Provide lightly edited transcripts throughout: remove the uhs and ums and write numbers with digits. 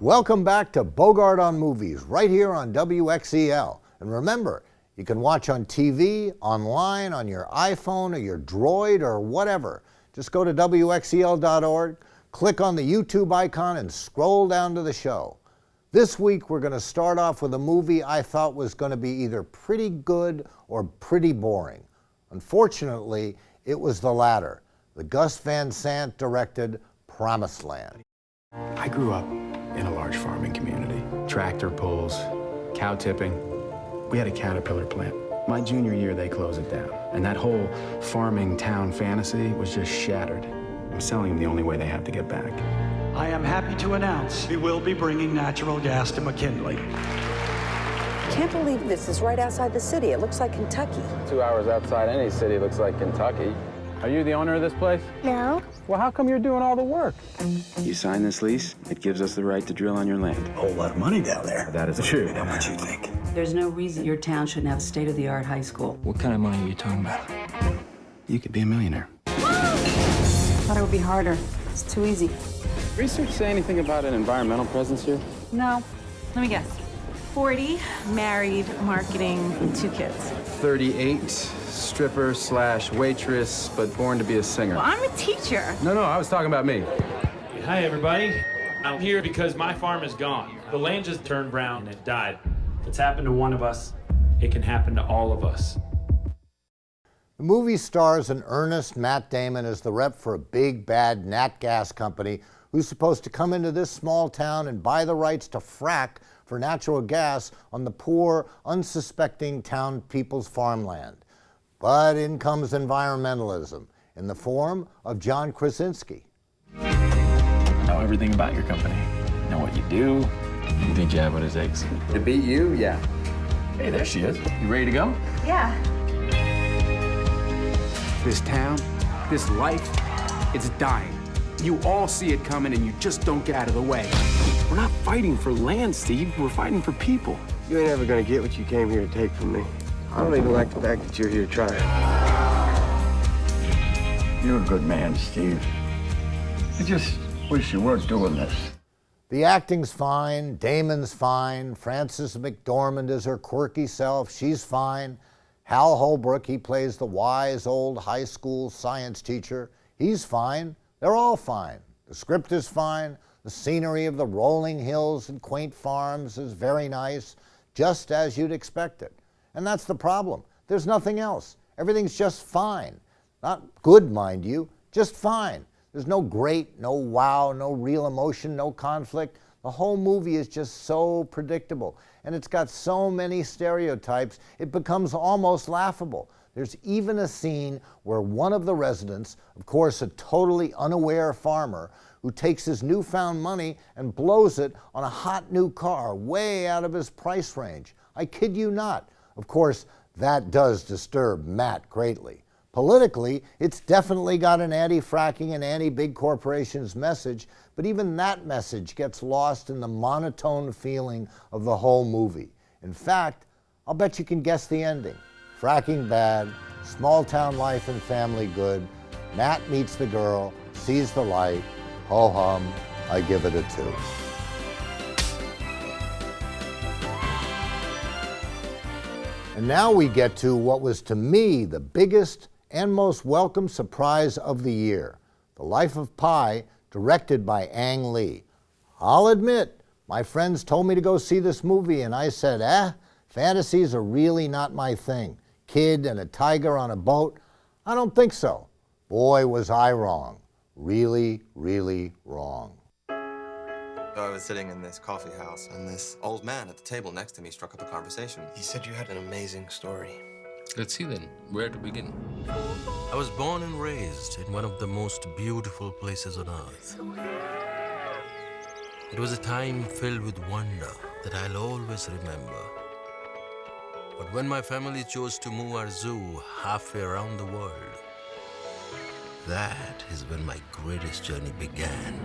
Welcome back to Bogart on Movies, right here on WXEL. And remember, you can watch on TV, online, on your iPhone or your Droid or whatever. Just go to WXEL.org, click on the YouTube icon, and scroll down to the show. This week, we're going to start off with a movie I thought was going to be either pretty good or pretty boring. Unfortunately, it was the latter. The Gus Van Sant directed Promised Land. I grew up in a large farming community. Tractor pulls, cow tipping. We had a caterpillar plant. My junior year, they closed it down. And that whole farming town fantasy was just shattered. I'm selling them the only way they have to get back. I am happy to announce we will be bringing natural gas to McKinley. I can't believe this is right outside the city. It looks like Kentucky. 2 hours outside any city looks like Kentucky. Are you the owner of this place? No. Well, how come you're doing all the work? You sign this lease, it gives us the right to drill on your land. A whole lot of money down there. That is true. How much you think? There's no reason your town shouldn't have a state-of-the-art high school. What kind of money are you talking about? You could be a millionaire. Thought it would be harder. It's too easy. Research say anything about an environmental presence here? No. Let me guess. 40, married, marketing, and 2 kids. 38, stripper / waitress, but born to be a singer. Well, I'm a teacher. No, I was talking about me. Hi, everybody. I'm here because my farm is gone. The land just turned brown and it died. If it's happened to one of us, it can happen to all of us. The movie stars an earnest Matt Damon as the rep for a big, bad nat gas company who's supposed to come into this small town and buy the rights to frack for natural gas on the poor, unsuspecting town people's farmland. But in comes environmentalism in the form of John Krasinski. I know everything about your company. I know what you do. You think you have what it takes. To beat you? Yeah. Hey, there she is. You ready to go? Yeah. This town, this life, it's dying. You all see it coming and you just don't get out of the way. We're not fighting for land, Steve. We're fighting for people. You ain't ever gonna get what you came here to take from me. I don't even like the fact that you're here trying. You're a good man, Steve. I just wish you weren't doing this. The acting's fine, Damon's fine, Frances McDormand is her quirky self, she's fine. Hal Holbrook, he plays the wise old high school science teacher, he's fine. They're all fine. The script is fine. The scenery of the rolling hills and quaint farms is very nice, just as you'd expect it. And that's the problem. There's nothing else. Everything's just fine. Not good, mind you, just fine. There's no great, no wow, no real emotion, no conflict. The whole movie is just so predictable. And it's got so many stereotypes, it becomes almost laughable. There's even a scene where one of the residents, of course a totally unaware farmer, who takes his newfound money and blows it on a hot new car way out of his price range. I kid you not. Of course, that does disturb Matt greatly. Politically, it's definitely got an anti-fracking and anti-big corporations message, but even that message gets lost in the monotone feeling of the whole movie. In fact, I'll bet you can guess the ending. Fracking bad, small town life and family good, Matt meets the girl, sees the light, ho hum, I give it a 2. And now we get to what was to me the biggest and most welcome surprise of the year, The Life of Pi, directed by Ang Lee. I'll admit, my friends told me to go see this movie and I said, fantasies are really not my thing. Kid and a tiger on a boat? I don't think so. Boy, was I wrong. Really, really wrong. I was sitting in this coffee house, and this old man at the table next to me struck up a conversation. He said you had an amazing story. Let's see then, where to begin? I was born and raised in one of the most beautiful places on earth. It was a time filled with wonder that I'll always remember. But when my family chose to move our zoo halfway around the world, that is when my greatest journey began.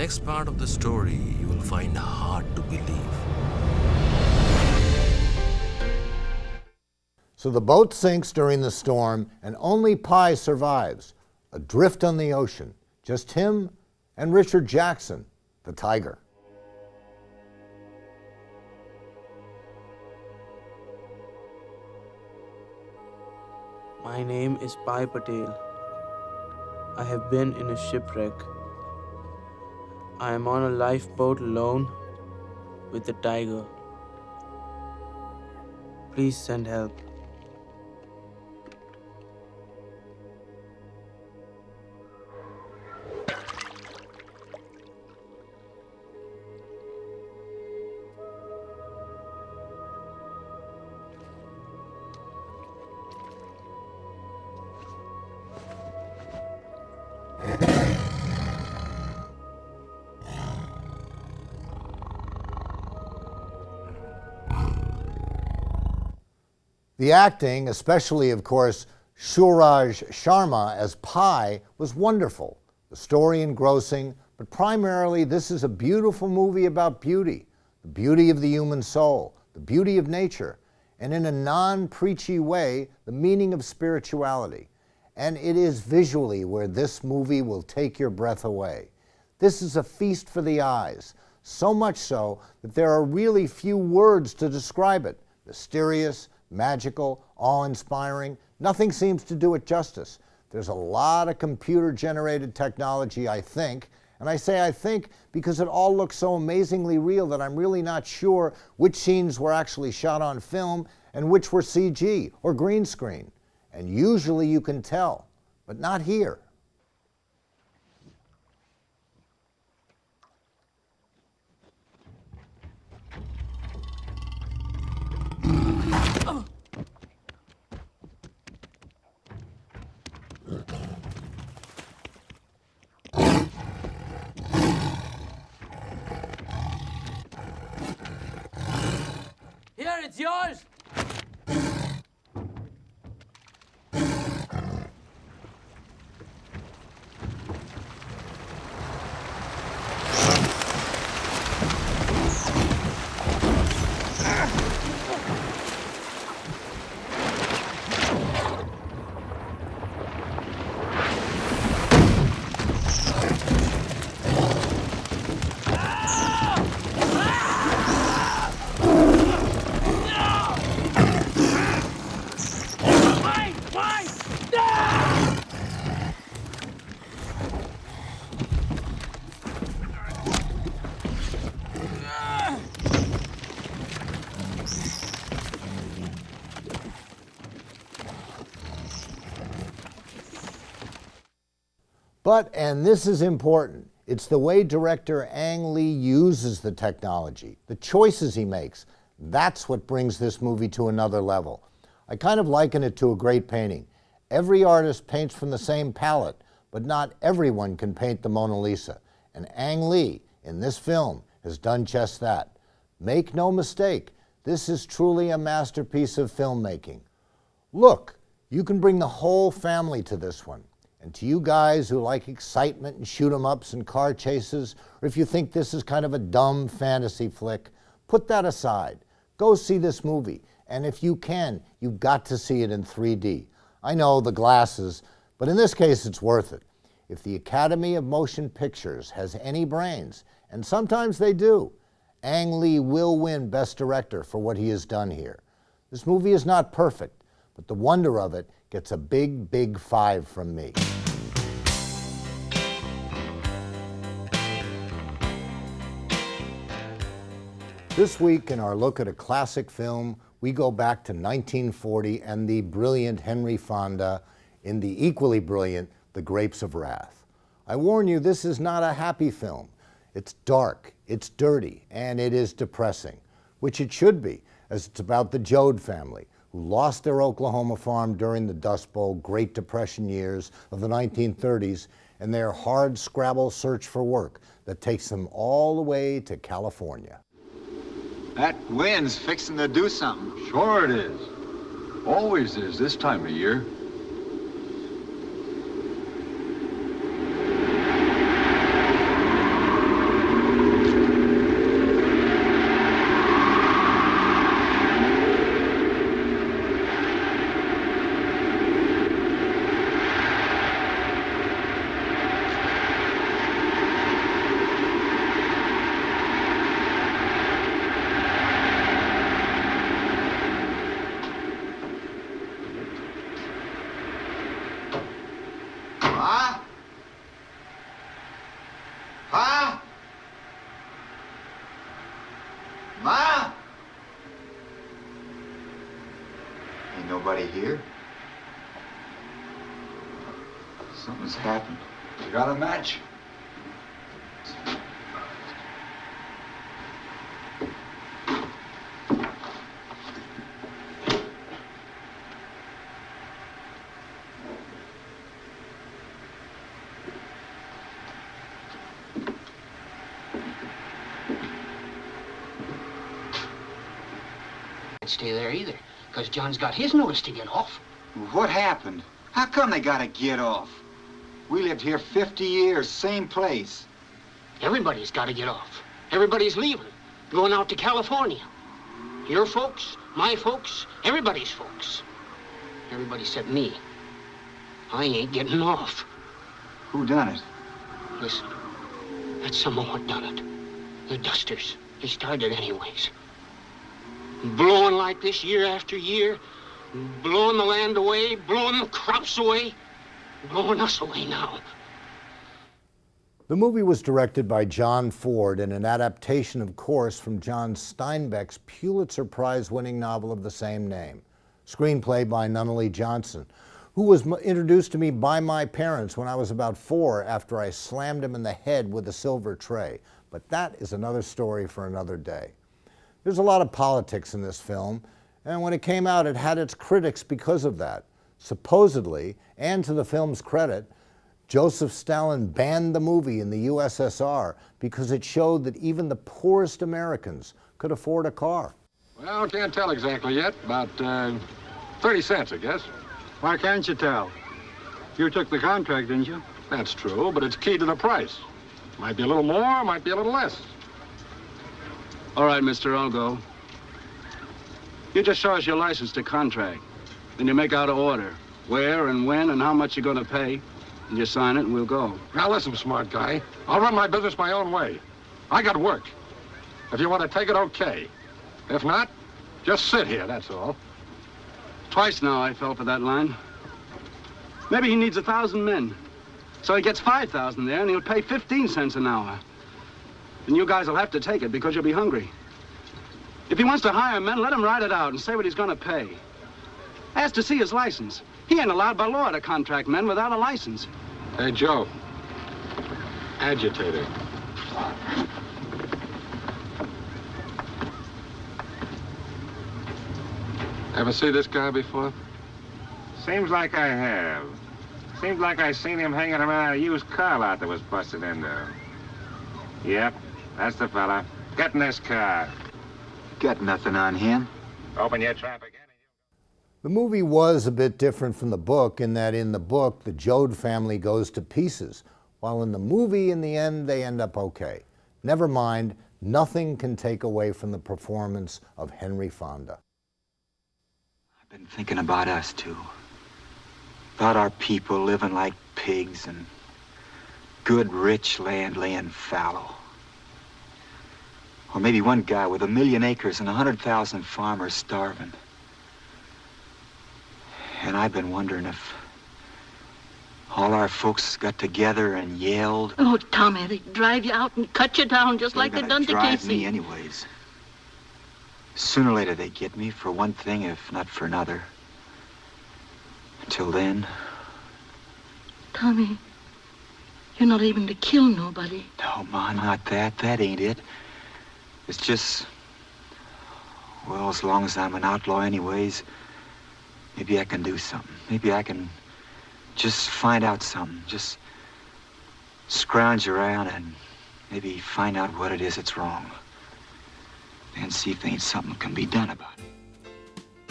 next part of the story you will find hard to believe. So the boat sinks during the storm, and only Pi survives, adrift on the ocean. Just him and Richard Jackson, the tiger. My name is Pai Patel. I have been in a shipwreck. I am on a lifeboat alone with the tiger. Please send help. The acting, especially, of course, Suraj Sharma as Pi, was wonderful. The story engrossing, but primarily this is a beautiful movie about beauty, the beauty of the human soul, the beauty of nature, and in a non-preachy way, the meaning of spirituality. And it is visually where this movie will take your breath away. This is a feast for the eyes, so much so that there are really few words to describe it. Mysterious, magical, awe-inspiring. Nothing seems to do it justice. There's a lot of computer-generated technology, I think, and I say I think because it all looks so amazingly real that I'm really not sure which scenes were actually shot on film and which were CG or green screen. And usually you can tell, but not here. Here, it's yours! But, and this is important, it's the way director Ang Lee uses the technology, the choices he makes. That's what brings this movie to another level. I kind of liken it to a great painting. Every artist paints from the same palette, but not everyone can paint the Mona Lisa. And Ang Lee, in this film, has done just that. Make no mistake, this is truly a masterpiece of filmmaking. Look, you can bring the whole family to this one. And to you guys who like excitement and shoot-'em-ups and car chases, or if you think this is kind of a dumb fantasy flick, put that aside. Go see this movie. And if you can, you've got to see it in 3D. I know, the glasses, but in this case it's worth it. If the Academy of Motion Pictures has any brains, and sometimes they do, Ang Lee will win Best Director for what he has done here. This movie is not perfect, but the wonder of it gets a big, big 5 from me. This week in our look at a classic film, we go back to 1940 and the brilliant Henry Fonda in the equally brilliant The Grapes of Wrath. I warn you, this is not a happy film. It's dark, it's dirty, and it is depressing, which it should be, as it's about the Joad family, who lost their Oklahoma farm during the Dust Bowl Great Depression years of the 1930s, and their hard-scrabble search for work that takes them all the way to California. That wind's fixing to do something. Sure it is. Always is this time of year. Ma? Pa? Ma? Ain't nobody here. Something's happened. You got a match? Stay there either, because John's got his notice to get off. What happened? How come they gotta get off? We lived here 50 years, same place. Everybody's got to get off. Everybody's leaving, going out to California. Your folks, my folks, everybody's folks. Everybody except me. I ain't getting off. Who done it? Listen, that's someone what done it. The Dusters. They started anyways. Blowing like this year after year, blowing the land away, blowing the crops away, blowing us away now. The movie was directed by John Ford and an adaptation, of course, from John Steinbeck's Pulitzer Prize-winning novel of the same name. Screenplay by Nunnally Johnson, who was introduced to me by my parents when I was about 4 after I slammed him in the head with a silver tray. But that is another story for another day. There's a lot of politics in this film, and when it came out, it had its critics because of that. Supposedly, and to the film's credit, Joseph Stalin banned the movie in the USSR because it showed that even the poorest Americans could afford a car. Well, can't tell exactly yet. About 30 cents, I guess. Why can't you tell? You took the contract, didn't you? That's true, but it's key to the price. Might be a little more, might be a little less. All right, mister, I'll go. You just show us your license to contract. Then you make out an order. Where and when and how much you're going to pay. And you sign it and we'll go. Now listen, smart guy. I'll run my business my own way. I got work. If you want to take it, okay. If not, just sit here, that's all. Twice now I fell for that line. Maybe he needs 1,000 men. So he gets 5,000 there and he'll pay 15 cents an hour. And you guys will have to take it because you'll be hungry. If he wants to hire men, let him write it out and say what he's going to pay. Ask to see his license. He ain't allowed by law to contract men without a license. Hey, Joe. Agitator. Ever see this guy before? Seems like I have. Seems like I seen him hanging around a used car lot that was busted into. Yep, that's the fella. Get in this car. Got nothing on him. Open your trap again. The movie was a bit different from the book in that in the book, the Joad family goes to pieces, while in the movie, in the end, they end up okay. Never mind, nothing can take away from the performance of Henry Fonda. I've been thinking about us, too. About our people living like pigs and good, rich land laying fallow. Or maybe one guy with 1 million acres and 100,000 farmers starving. And I've been wondering if all our folks got together and yelled. Oh, Tommy, they drive you out and cut you down just like they done to drive Casey. me anyways. Sooner or later they get me for one thing, if not for another. Until then. Tommy, you're not even to kill nobody. No, Ma, not that. That ain't it. It's just, well, as long as I'm an outlaw anyways, maybe I can do something. Maybe I can just find out something. Just scrounge around and maybe find out what it is that's wrong. And see if there ain't something can be done about it.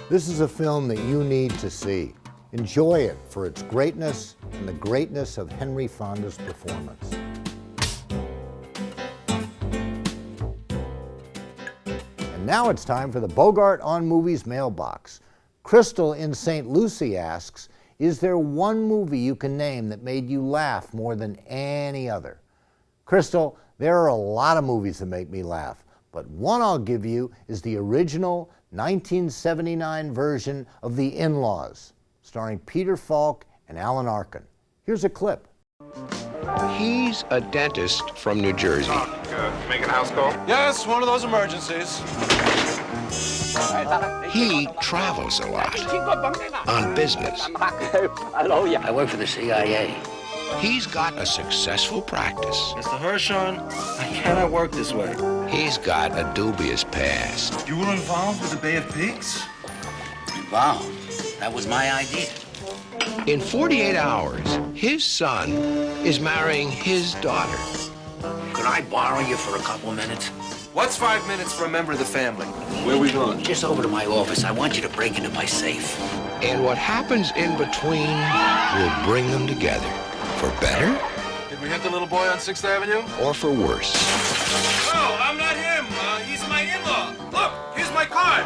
This is a film that you need to see. Enjoy it for its greatness and the greatness of Henry Fonda's performance. And now it's time for the Bogart on Movies mailbox. Crystal in St. Lucie asks, is there one movie you can name that made you laugh more than any other? Crystal, there are a lot of movies that make me laugh, but one I'll give you is the original 1979 version of The In-Laws, starring Peter Falk and Alan Arkin. Here's a clip. He's a dentist from New Jersey. Making a house call? Yes, one of those emergencies. He travels a lot on business. Hello, yeah. I work for the CIA. He's got a successful practice. Mr. Hershon, I cannot work this way. He's got a dubious past. You were involved with the Bay of Pigs? Involved? That was my idea. In 48 hours, his son is marrying his daughter. Could I borrow you for a couple minutes? What's 5 minutes for a member of the family? Where are we going? Just over to my office. I want you to break into my safe. And what happens in between will bring them together. For better? Did we hit the little boy on 6th Avenue? Or for worse. No, I'm not him. He's my in-law. Look, here's my card.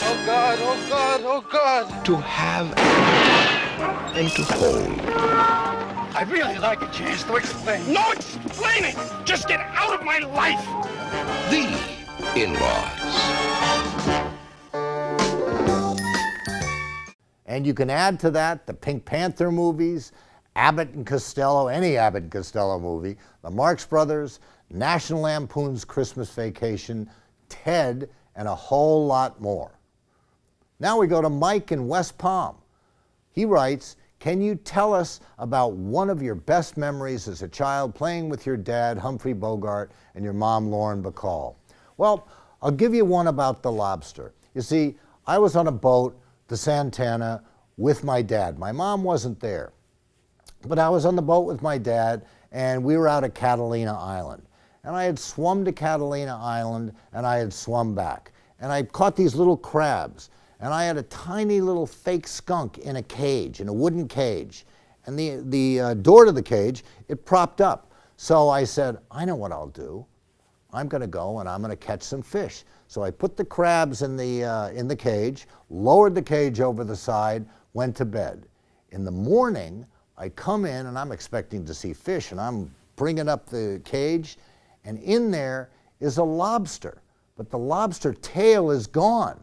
Oh, God, oh, God, oh, God. To have and to hold. I'd really like a chance to explain. No explaining! Just get out of my life! The in-laws. And you can add to that the Pink Panther movies, Abbott and Costello, any Abbott and Costello movie, the Marx Brothers, National Lampoon's Christmas Vacation, Ted, and a whole lot more. Now we go to Mike in West Palm. He writes, can you tell us about one of your best memories as a child playing with your dad, Humphrey Bogart, and your mom, Lauren Bacall? Well, I'll give you one about the lobster. You see, I was on a boat, the Santana, with my dad. My mom wasn't there. But I was on the boat with my dad, and we were out at Catalina Island. And I had swum to Catalina Island, and I had swum back. And I caught these little crabs. And I had a tiny little fake skunk in a cage, in a wooden cage. And the door to the cage, it propped up. So I said, I know what I'll do. I'm going to go and I'm going to catch some fish. So I put the crabs in the cage, lowered the cage over the side, went to bed. In the morning, I come in and I'm expecting to see fish, and I'm bringing up the cage, and in there is a lobster. But the lobster tail is gone.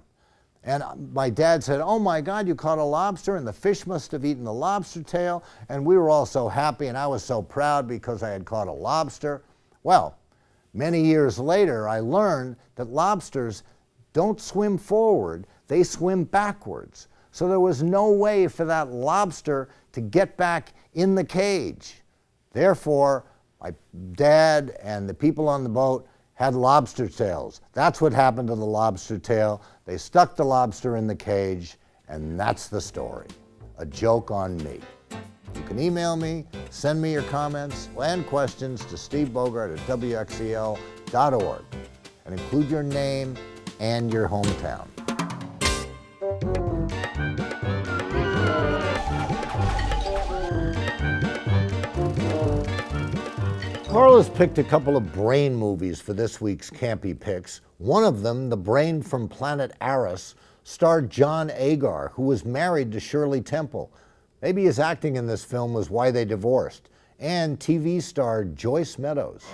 And my dad said, oh my God, you caught a lobster, and the fish must have eaten the lobster tail. And we were all so happy, and I was so proud because I had caught a lobster. Well, many years later, I learned that lobsters don't swim forward, they swim backwards. So there was no way for that lobster to get back in the cage. Therefore, my dad and the people on the boat had lobster tails. That's what happened to the lobster tail. They stuck the lobster in the cage, and that's the story. A joke on me. You can email me, send me your comments and questions to stevebogart@wxel.org, and include your name and your hometown. Carla's picked a couple of brain movies for this week's Campy Picks. One of them, The Brain from Planet Arus, starred John Agar, who was married to Shirley Temple. Maybe his acting in this film was why they divorced. And TV star Joyce Meadows.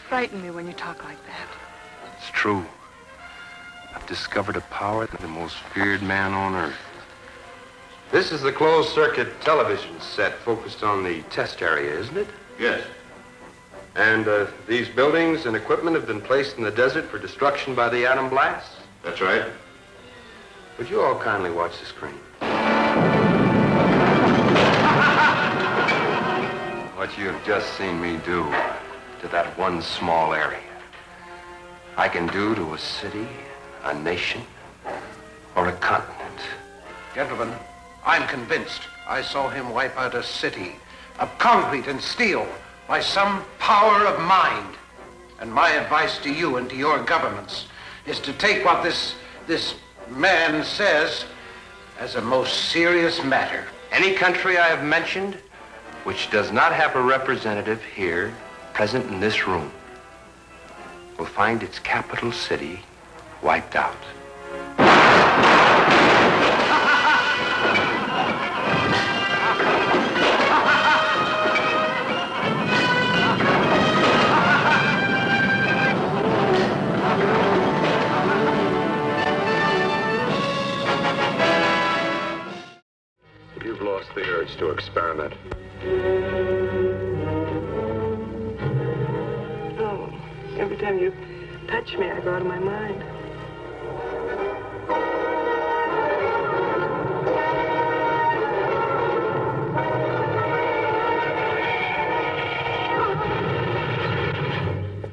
Frighten me when you talk like that. It's true. I've discovered a power that the most feared man on earth. This is the closed-circuit television set focused on the test area, isn't it? Yes. And these buildings and equipment have been placed in the desert for destruction by the atom blast? That's right. Would you all kindly watch the screen? What you have just seen me do to that one small area, I can do to a city, a nation, or a continent. Gentlemen, I'm convinced I saw him wipe out a city of concrete and steel by some power of mind. And my advice to you and to your governments is to take what this man says as a most serious matter. Any country I have mentioned which does not have a representative here present in this room will find its capital city wiped out. You've lost the urge to experiment. Oh, every time you touch me, I go out of my mind.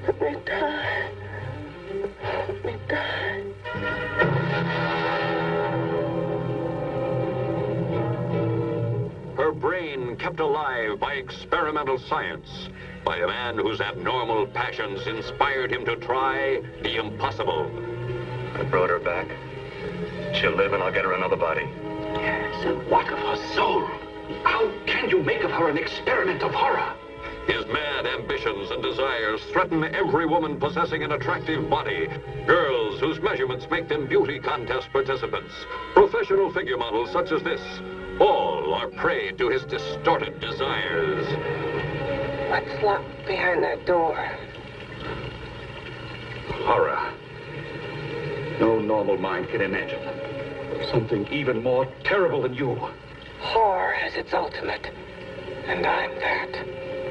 Let me die. Let me die. Her brain kept alive by experimental science, by a man whose abnormal passions inspired him to try the impossible. I brought her back. She'll live and I'll get her another body. So what of her soul? How can you make of her an experiment of horror? His mad ambitions and desires threaten every woman possessing an attractive body. Girls whose measurements make them beauty contest participants. Professional figure models such as this. All are prey to his distorted desires. What's locked behind that door? Horror. No normal mind can imagine something even more terrible than you. Horror has its ultimate, and I'm that.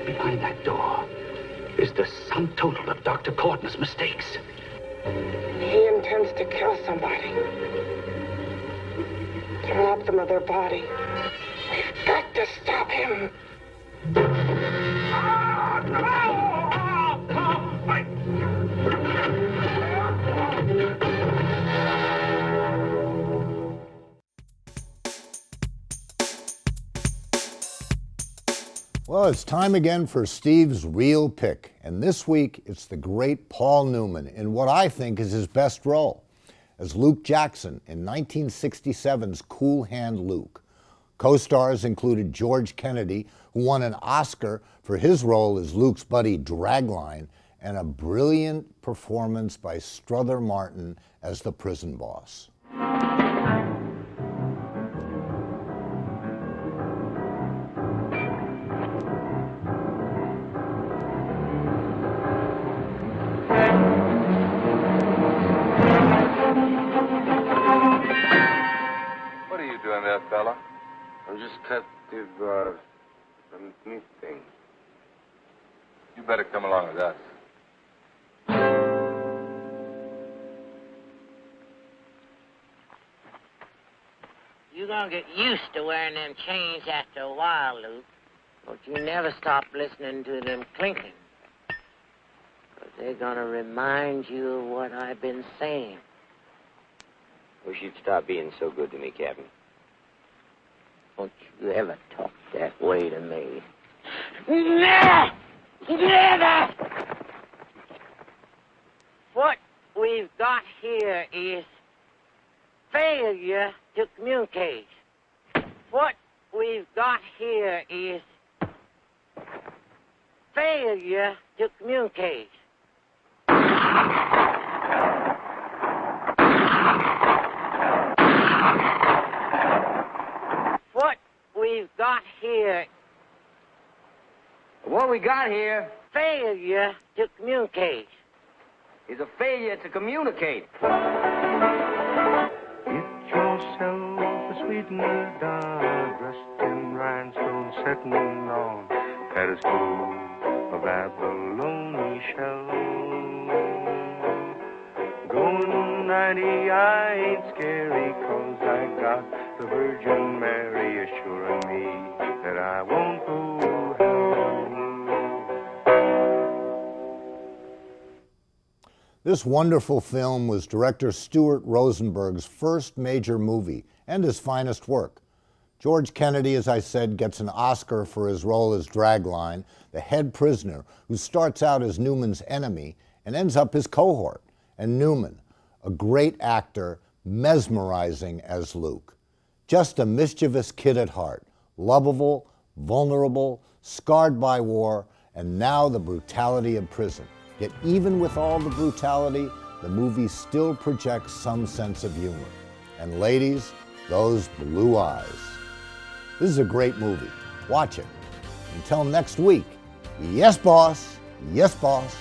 Behind that door is the sum total of Dr. Courtney's mistakes. He intends to kill somebody. To rob them of their body. We've got to stop him. Well, it's time again for Steve's Real Pick, and this week it's the great Paul Newman in what I think is his best role, as Luke Jackson in 1967's Cool Hand Luke. Co-stars included George Kennedy, who won an Oscar for his role as Luke's buddy Dragline, and a brilliant performance by Strother Martin as the prison boss. What are you doing there, fella? I'm just captive, underneath things. You better come along with us. You're gonna get used to wearing them chains after a while, Luke. But you never stop listening to them clinking. 'Cause they're gonna remind you of what I've been saying. Wish you'd stop being so good to me, Captain. Don't you ever talk that way to me. Never! Never! What we've got here is failure to communicate. What we've got here is failure to communicate. What we've got here. What we got here Failure to communicate. is a failure to communicate. Yourself a sweetener down, dressed in rhinestone, setting on pedestal of abalone shell. Going 90, I ain't scary, 'cause I got the Virgin Mary assuring me that I won't go to hell. This wonderful film was director Stuart Rosenberg's first major movie and his finest work. George Kennedy, as I said, gets an Oscar for his role as Dragline, the head prisoner who starts out as Newman's enemy and ends up his cohort. And Newman, a great actor, mesmerizing as Luke. Just a mischievous kid at heart, lovable, vulnerable, scarred by war, and now the brutality of prison. Yet even with all the brutality, the movie still projects some sense of humor. And ladies, those blue eyes. This is a great movie. Watch it. Until next week, yes, boss. Yes, boss.